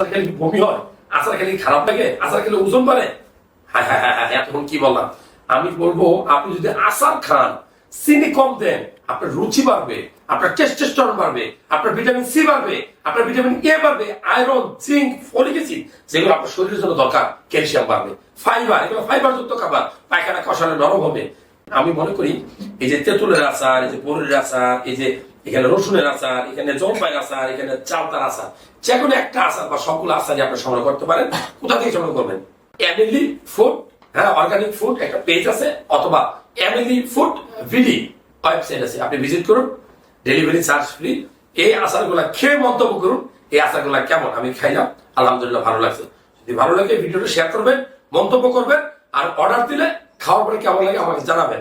খেলে কি বমি হয়? আচার খেলে কি খারাপ লাগে? আচার খেলে ওজন বাড়ে? হ্যাঁ হ্যাঁ হ্যাঁ হ্যাঁ, এতক্ষণ কি বললাম? আমি বলবো আপনি যদি আচার খান, চিনি কম দেন, আপনার রুচি বাড়বে, আপনার টেস্টোস্টেরন বাড়বে, আপনার ভিটামিন সি বাড়বে, আপনার ভিটামিন এ বাড়বে, আয়রন, জিঙ্ক, ফলিক অ্যাসিড, যেগুলো আপনার শরীরের জন্য দরকার, ক্যালসিয়াম বাড়বে, ফাইবার, এগুলো ফাইবার যুক্ত খাবার, পায়খানা কষানো নরম হবে। আমি মনে করি এই যে তেঁতুলের আচার, এই যে বড়ির আচার, এই যে এখানে রসুনের আচার, এখানে জলপাইয়ের আচার, এখানে চালতার আচার, যে কোনো একটা আচার বা সবগুলো আচারই আপনি সংগ্রহ করতে পারেন। কোথা থেকে সংগ্রহ করবেন? এমিলি ফুড, হ্যাঁ, অর্গানিক ফুড একটা পেজ আছে, অথবা এমিলি ফুড ভিডি ওয়েবসাইট আছে, আপনি ভিজিট করুন, ডেলিভারি চার্জ ফ্রি। এই আচারগুলা খেয়ে মন্তব্য করুন, এই আচারগুলা কেমন। আমি খাইলাম, আলহামদুলিল্লাহ ভালো লাগছে। যদি ভালো লাগে ভিডিওটা শেয়ার করবেন, মন্তব্য করবেন, আর অর্ডার দিলে খাওয়ার পরে কেমন লাগে আমাকে জানাবেন।